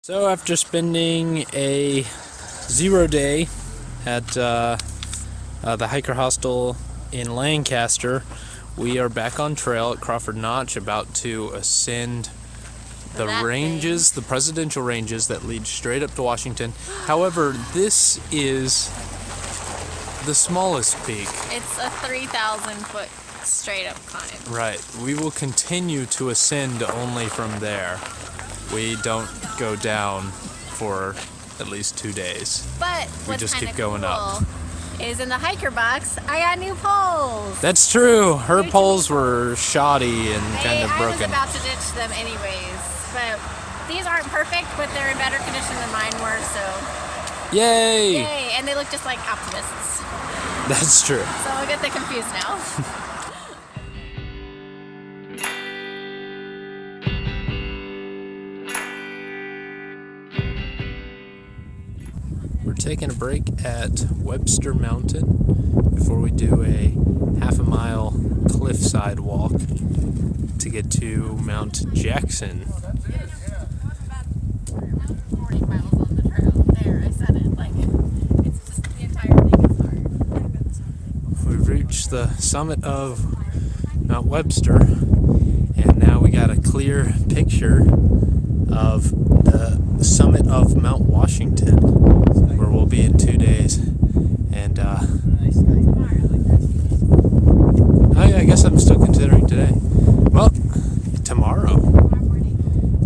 So after spending a 0 day at the hiker hostel in Lancaster, we are back on trail at Crawford Notch, about to ascend the ranges, the presidential ranges that lead straight up to Washington. However, this is the smallest peak. It's a 3,000 foot straight up climb. Right. We will continue to ascend only from there. We don't go down for at least 2 days. But we just keep going cool up. Is in the hiker box, I got new poles. That's true. Her poles were shoddy and kind of broken. I was about to ditch them anyways, but these aren't perfect, but they're in better condition than mine were, so. Yay! Yay! And they look just like Optimists. That's true. So I'll get them confused now. We're taking a break at Webster Mountain before we do a half-a-mile cliffside walk to get to Mount Jackson. 40 miles on the trail. There, I said it. Like, it's just the entire thing is hard. We've reached the summit of Mount Webster, and now we got a clear picture of the summit of Mount Washington, where we'll be in 2 days. And I guess I'm still considering today. Well, tomorrow.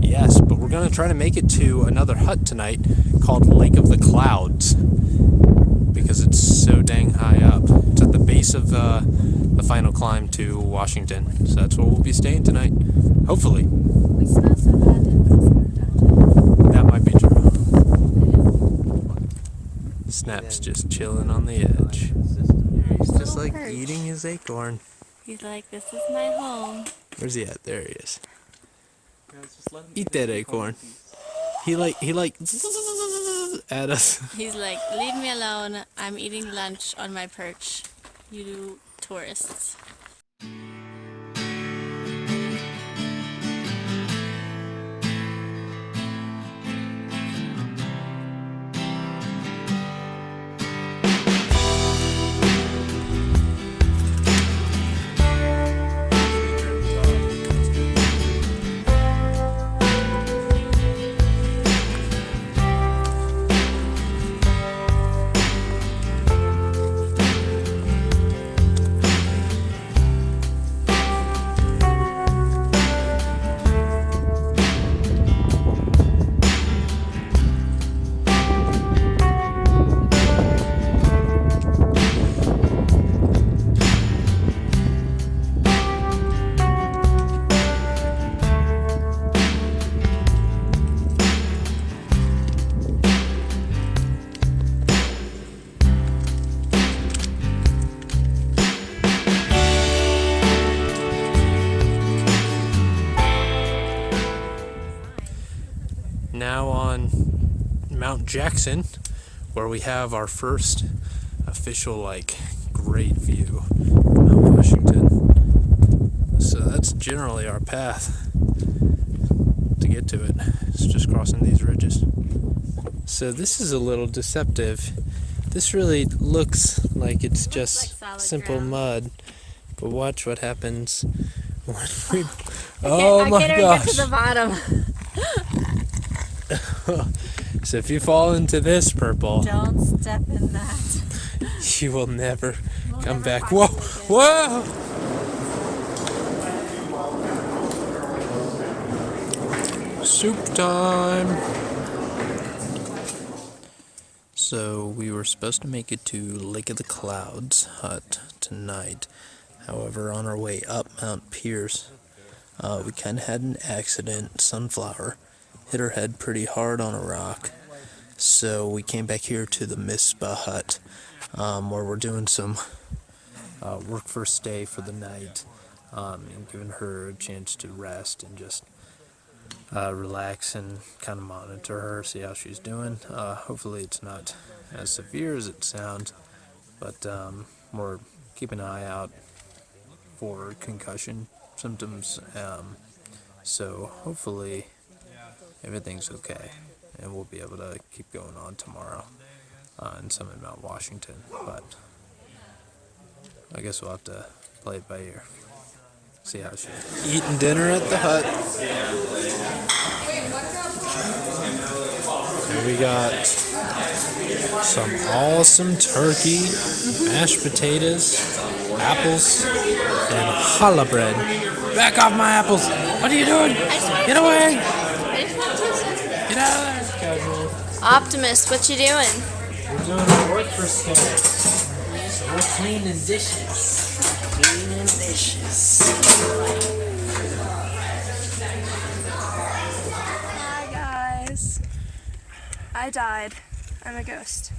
Yes, but we're going to try to make it to another hut tonight called Lake of the Clouds, because it's so dang high up. It's at the base of the final climb to Washington. So that's where we'll be staying tonight, hopefully. We smell so bad, don't we? That might be true. Snap's just chilling on the edge. He's just like eating his acorn. He's like, this is my home. Where's he at? There he is. Eat that acorn. He like at us. He's like, leave me alone. I'm eating lunch on my perch. You tourists. Now on Mount Jackson, where we have our first official great view of Mount Washington. So that's generally our path to get to it. It's just crossing these ridges. So this is a little deceptive. This really looks like it's just like simple ground. mud, but watch what happens when we. I my can't even gosh! get to the bottom. So if you fall into this purple, Don't step in that. you will never come never back. find Whoa! it again. Whoa! Soup time! So we were supposed to make it to Lake of the Clouds hut tonight. However, on our way up Mount Pierce, we kind of had an accident. Sunflower hit her head pretty hard on a rock. So we came back here to the Mispa hut, where we're doing some work for stay for the night, and giving her a chance to rest and just relax and kind of monitor her, see how she's doing. Hopefully it's not as severe as it sounds, but we're keeping an eye out for concussion symptoms, so hopefully everything's okay. and we'll be able to keep going on tomorrow and some in Mount Washington. But I guess we'll have to play it by ear. See how she eating dinner at the hut. And we got some awesome turkey, mashed potatoes, apples, and challah bread. Back off my apples! What are you doing? Get away! Get out of there! Optimist, what you doing? We're doing work for school. So we're cleaning dishes. Cleaning dishes. Hi guys. I died. I'm a ghost.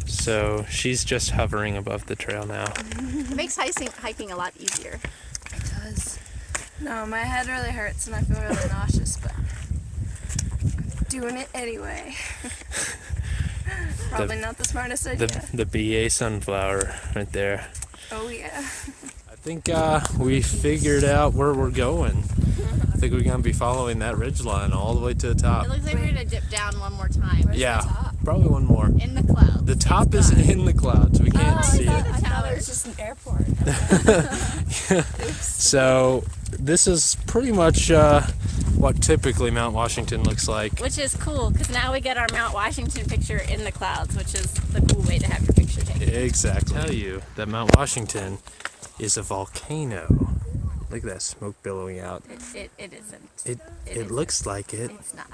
So she's just hovering above the trail now. It makes hiking a lot easier. It does. No, my head really hurts and I feel really nauseous, but I'm doing it anyway. Probably not the smartest idea. The BA sunflower right there. Oh yeah. I think we figured out where we're going. I think we're going to be following that ridge line all the way to the top. It looks like we're going to dip down one more time. Yeah, probably one more. In the clouds. The top is in the clouds. We can't see it. I thought it was just an airport. So this is pretty much what typically Mount Washington looks like. Which is cool, because now we get our Mount Washington picture in the clouds, which is the cool way to have your picture taken. Exactly. I tell you that Mount Washington is a volcano. Look at that smoke billowing out. It isn't. It isn't. looks like it. It's not.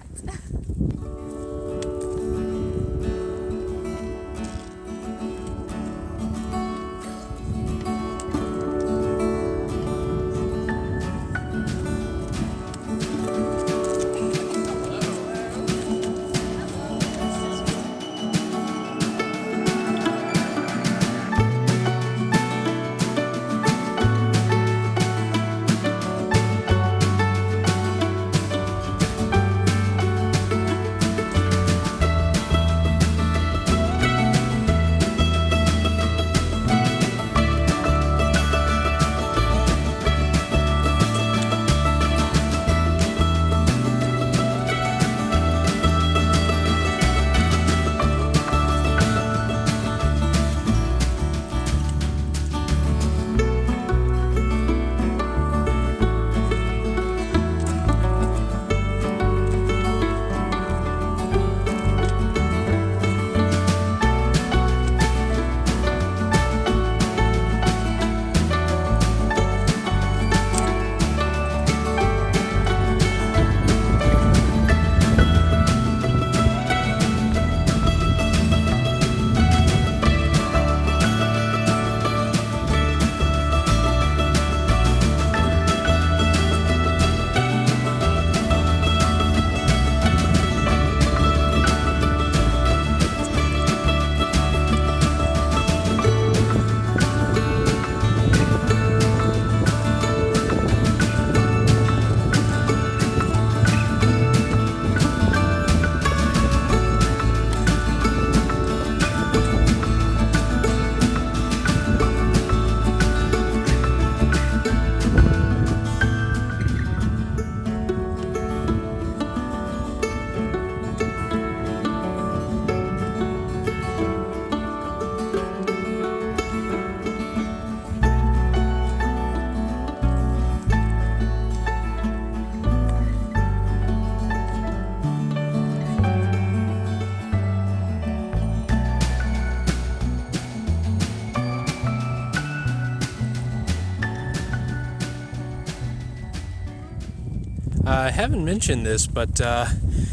I haven't mentioned this, but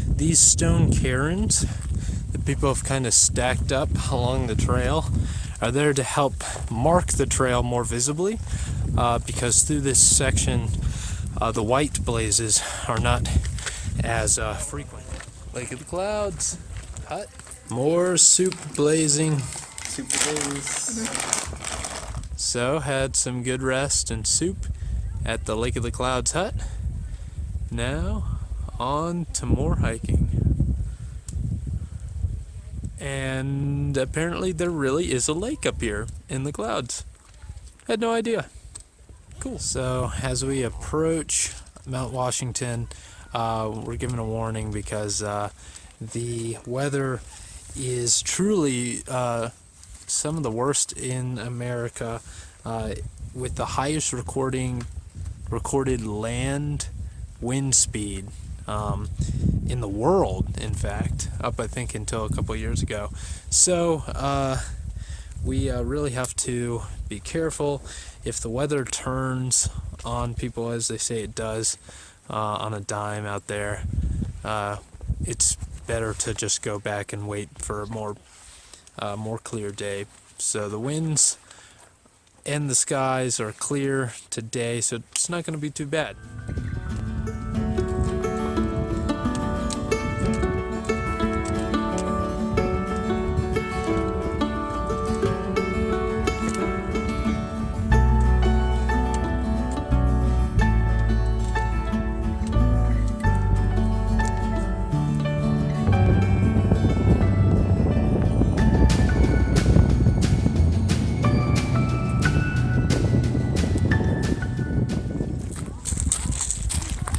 these stone cairns that people have kind of stacked up along the trail are there to help mark the trail more visibly, because through this section the white blazes are not as frequent. Lake of the Clouds hut. More soup blazing. Soup blaze. So had some good rest and soup at the Lake of the Clouds hut. Now on to more hiking. And apparently there really is a lake up here in the clouds. Had no idea. Cool. So as we approach Mount Washington, we're given a warning because The weather is truly some of the worst in America, with the highest recorded land wind speed in the world, in fact, up I think until a couple years ago. So we really have to be careful. If the weather turns on people as they say it does, on a dime out there, it's better to just go back and wait for a more clear day. So the winds and the skies are clear today, so it's not going to be too bad.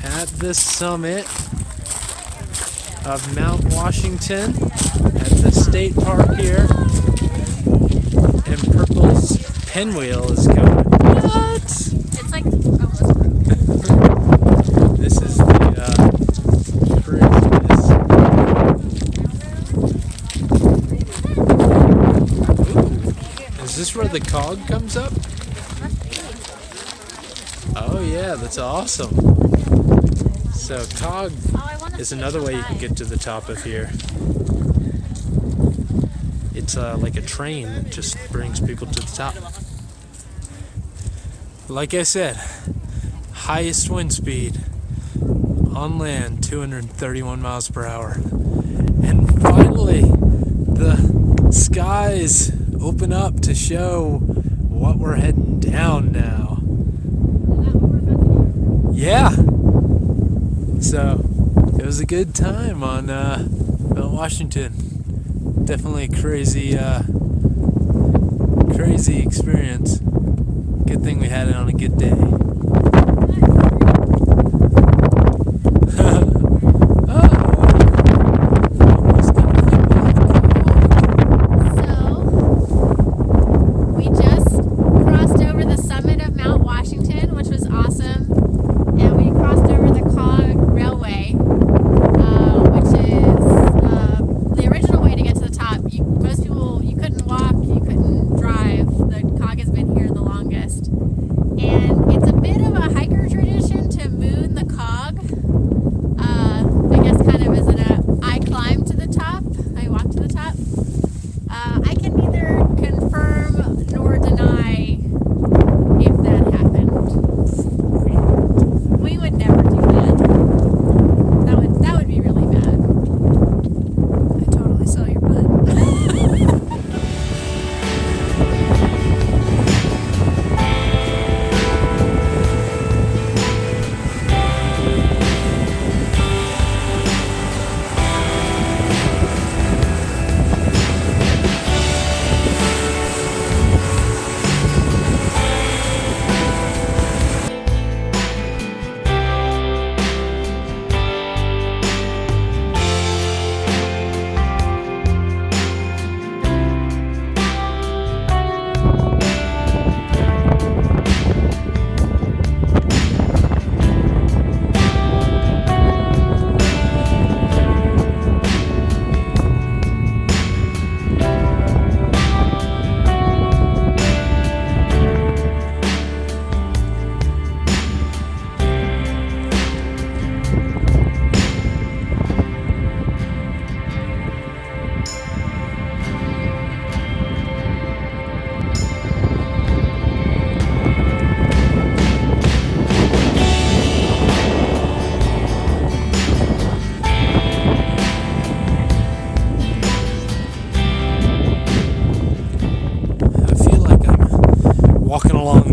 At the summit of Mount Washington, at the state park here, and Purple's pinwheel is going. What? It's like almost broke. This is the craziness. Ooh. Is this where the cog comes up? Oh yeah, that's awesome. So cog is another way you can get to the top of here. It's like a train that just brings people to the top. Like I said, highest wind speed on land, 231 miles per hour. And finally, the skies open up to show what we're heading down now. Yeah. So it was a good time on Mount Washington. Definitely a crazy experience. Good thing we had it on a good day.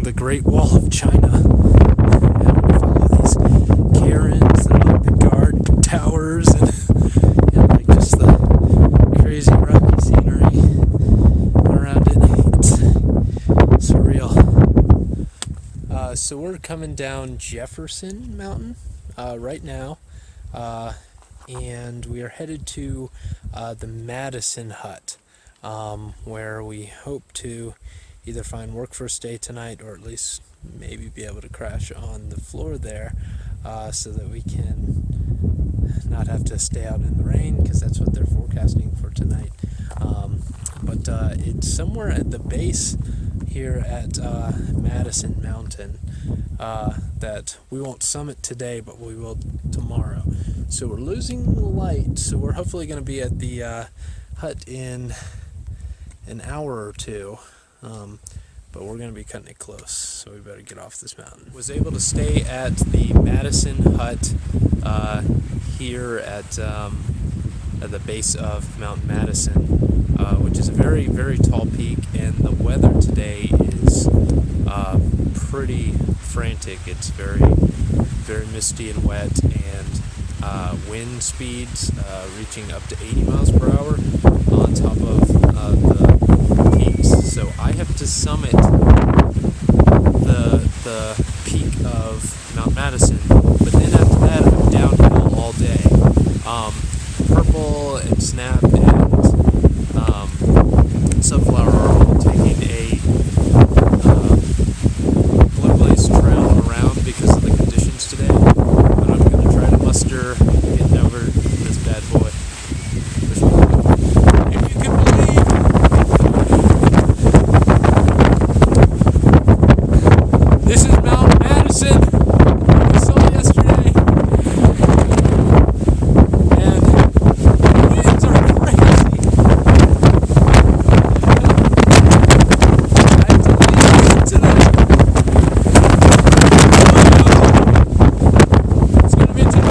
The Great Wall of China. Having to follow these cairns and like the guard towers and like just the crazy rocky scenery around it. It's surreal. So we're coming down Jefferson Mountain right now. and we are headed to the Madison hut, where we hope to either find work for a stay tonight or at least maybe be able to crash on the floor there, so that we can not have to stay out in the rain, because that's what they're forecasting for tonight. But it's somewhere at the base here at Madison Mountain that we won't summit today, but we will tomorrow. So we're losing light, so we're hopefully going to be at the hut in an hour or two. But we're going to be cutting it close, so we better get off this mountain. Was able to stay at the Madison hut here at the base of Mount Madison, which is a very, very tall peak, and the weather today is pretty frantic. It's very, very misty and wet, and wind speeds reaching up to 80 miles per hour on top of the peaks. So I have to summit the peak of Mount Madison, but then after that I'm downhill all day. Purple and Snap and Sunflower are all taking a Blue Blaze trail around because of the conditions today, but I'm going to try to muster getting over this bad boy. If you can believe. This is Mount Madison, we saw yesterday, and the winds are crazy. I have to lean into them. It's going to be tough.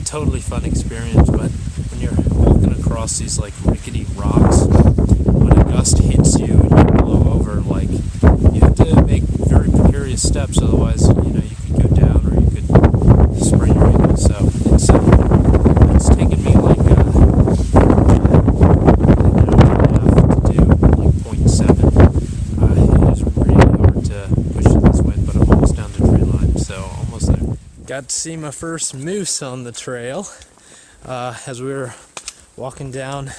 Totally fun experience, but when you're walking across these like rickety rocks, when a gust hits you and you blow over, like you have to make very precarious steps, otherwise you could go down or you could sprain your ankle. So it's taken me like an hour and a half to do like 0.7. It is really hard to push in this wind, but I'm almost down to tree line, so almost there. Got to see my first moose on the trail as we were walking down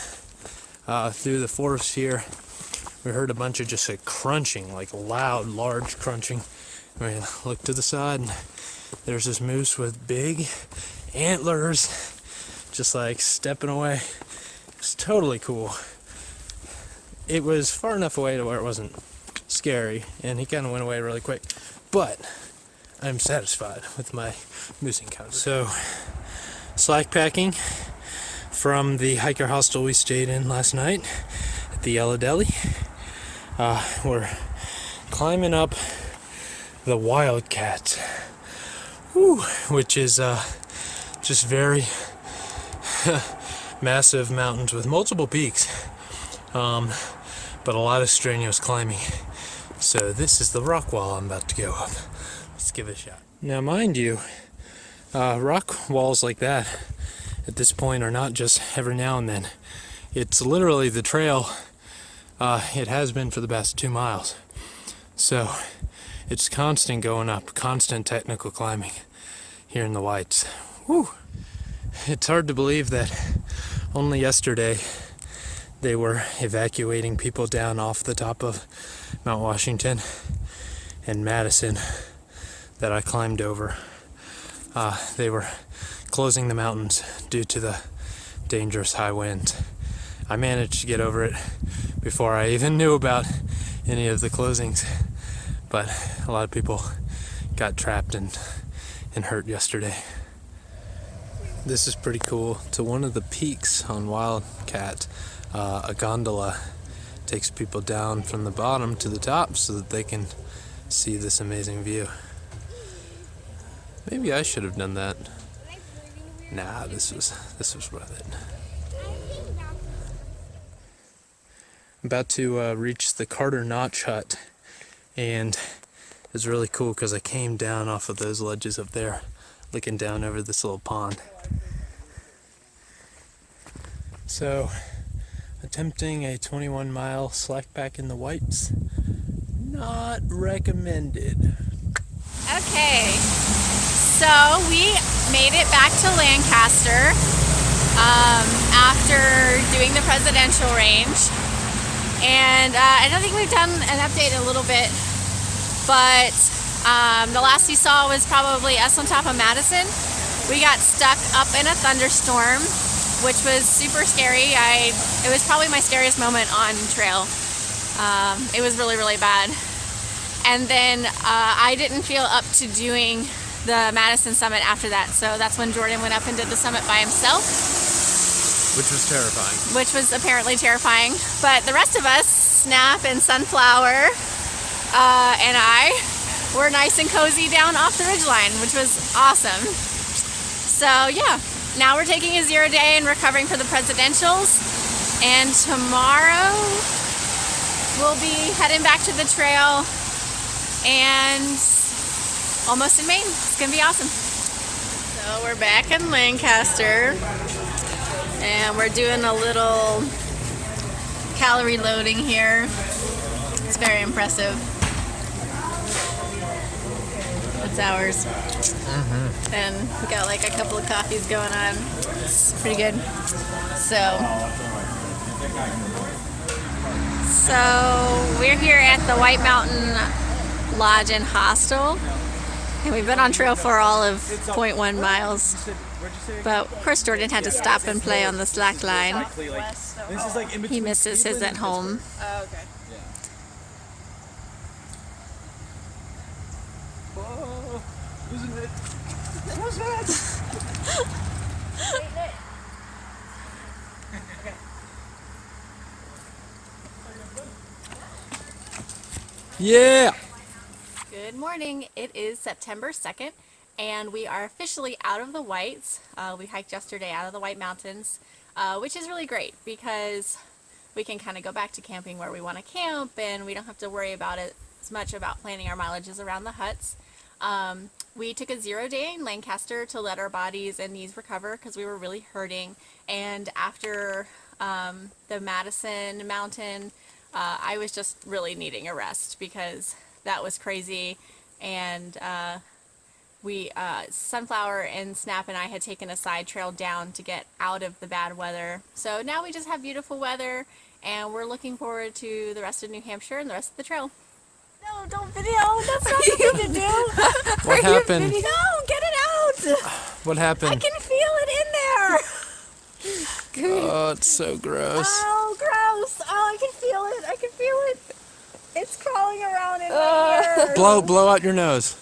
through the forest here. We heard a bunch of just crunching, like loud, large crunching. We looked to the side, and there's this moose with big antlers, just like stepping away. It's totally cool. It was far enough away to where it wasn't scary, and he kind of went away really quick. But I'm satisfied with my moose encounter. So, slack packing from the hiker hostel we stayed in last night at the Yellow Deli. We're climbing up the Wildcat, which is just very massive mountains with multiple peaks, but a lot of strenuous climbing. So this is the rock wall I'm about to go up. Let's give it a shot. Now, mind you, rock walls like that at this point are not just every now and then. It's literally the trail. It has been for the past 2 miles. So it's constant going up, constant technical climbing here in the Whites. Whew. It's hard to believe that only yesterday they were evacuating people down off the top of Mount Washington and Madison that I climbed over. They were closing the mountains due to the dangerous high winds. I managed to get over it before I even knew about any of the closings, but a lot of people got trapped and hurt yesterday. This is pretty cool. To one of the peaks on Wildcat, a gondola takes people down from the bottom to the top so that they can see this amazing view. Maybe I should have done that. Nah, this was worth it. About to reach the Carter Notch Hut, and it's really cool because I came down off of those ledges up there, looking down over this little pond. So, attempting a 21-mile slack pack in the whites, not recommended. Okay, so we made it back to Lancaster after doing the presidential range. And I don't think we've done an update in a little bit, but the last you saw was probably us on top of Madison. We got stuck up in a thunderstorm, which was super scary. It was probably my scariest moment on trail. It was really, really bad. And then I didn't feel up to doing the Madison summit after that, so that's when Jordan went up and did the summit by himself. Which was terrifying. Which was apparently terrifying. But the rest of us, Snap and Sunflower and I, were nice and cozy down off the ridgeline, which was awesome. So yeah, now we're taking a 0 day and recovering for the presidentials. And tomorrow we'll be heading back to the trail and almost in Maine. It's gonna be awesome. So we're back in Lancaster and we're doing a little calorie loading here. It's very impressive. It's ours. And we got like a couple of coffees going on. It's pretty good. So we're here at the White Mountain Lodge and Hostel, and we've been on trail for all of 0.1 miles. But of course Jordan had to stop and play on the slack line. He misses his at home. Oh, okay. Whoa, losing it. Losing it. Yeah! Good morning. It is September 2nd, and we are officially out of the Whites. We hiked yesterday out of the White Mountains, which is really great because we can kind of go back to camping where we want to camp, and we don't have to worry about it as much about planning our mileages around the huts. We took a 0 day in Lancaster to let our bodies and knees recover because we were really hurting, and after the Madison mountain, I was just really needing a rest because that was crazy. And Sunflower and Snap and I had taken a side trail down to get out of the bad weather. So now we just have beautiful weather, and we're looking forward to the rest of New Hampshire and the rest of the trail. No, don't video. That's not the thing to do. What happened? No, get it out. What happened? I can feel it in there. Oh, it's so gross. Oh, gross. Oh, I can feel it. I can feel it. It's crawling around in my ear. Blow out your nose.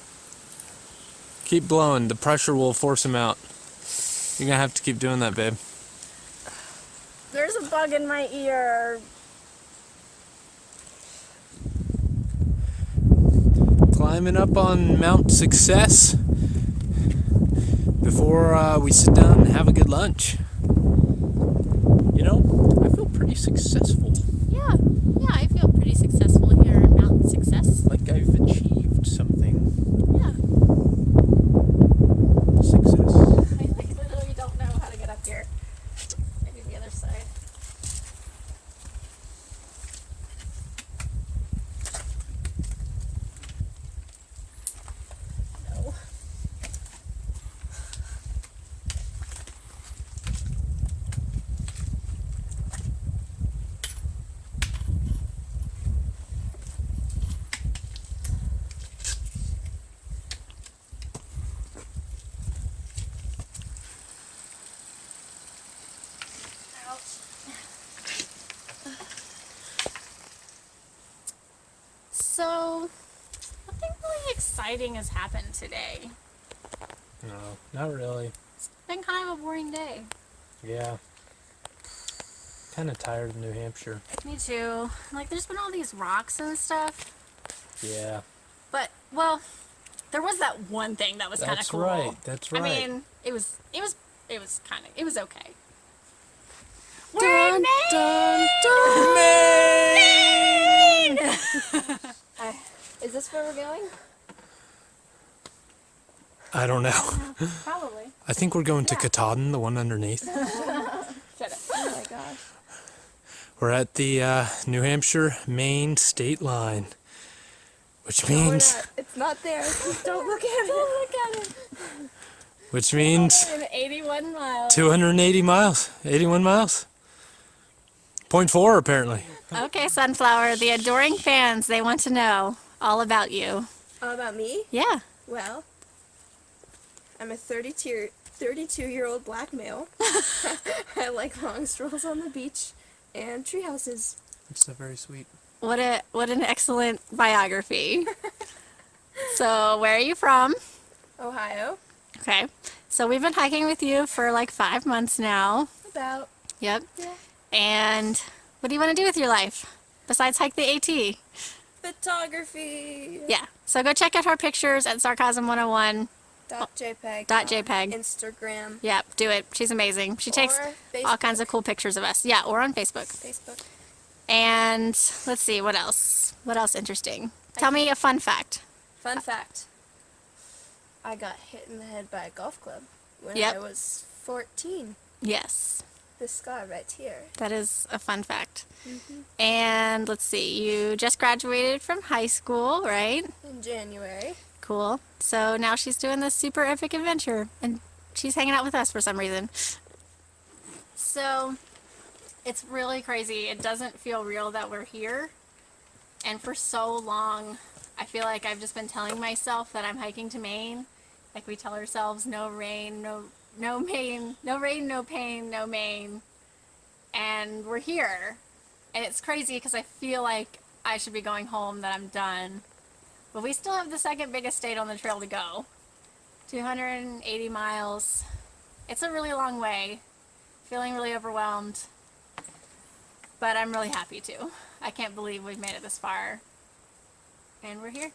Keep blowing. The pressure will force him out. You're gonna have to keep doing that, babe. There's a bug in my ear. Climbing up on Mount Success before we sit down and have a good lunch. You know, I feel pretty successful. Yeah, I feel pretty successful here in Mountain Success. Like I've achieved something. Yeah. Success. I literally don't know how to get up here. Maybe the other side. No. exciting has happened today? No, not really. It's been kind of a boring day. Yeah. Kind of tired of New Hampshire. Me too. Like, there's been all these rocks and stuff. Yeah. But, well, there was that one thing that was kind of That's cool. right. That's right. I mean, it was okay. We're Dun, in dun, Maine! dun. Is this where we're going? I don't know. Probably. I think we're going to Katahdin, the one underneath. Shut up. Oh my gosh. We're at the New Hampshire-Maine state line, which No, we're means not. It's not there. Don't look at it. Don't look at it. which means 81 miles. 280 miles, 81 miles. 0.4 apparently. Okay, Sunflower, the adoring fans, they want to know all about you. All about me? Yeah. Well, I'm a 32-year-old black male. I like long strolls on the beach and tree houses. It's so very sweet. What an excellent biography. So, where are you from? Ohio. Okay. So, we've been hiking with you for like 5 months now. About. Yep. Yeah. And what do you want to do with your life besides hike the AT? Photography. Yeah. So go check out her pictures at Sarcasm101. .jpg. .jpg. Instagram. Yep, do it. She's amazing. She takes Or all kinds of Facebook. cool pictures of us. Yeah, or on Facebook. Facebook. And let's see, what else? What else interesting? Tell me a fun fact. Fun fact. I got hit in the head by a golf club when Yep. I was 14. Yes, This scar right here. that is a fun fact. And let's see, you just graduated from high school, right? In January. Cool. So now she's doing this super epic adventure, and she's hanging out with us for some reason. So it's really crazy. It doesn't feel real that we're here. And for so long, I feel like I've just been telling myself that I'm hiking to Maine. Like we tell ourselves, no rain, no Maine, no rain, no pain, no Maine. And we're here. And it's crazy because I feel like I should be going home, that I'm done. But we still have the second biggest state on the trail to go. 280 miles. It's a really long way. Feeling really overwhelmed. But I'm really happy too. I can't believe we've made it this far. And we're here.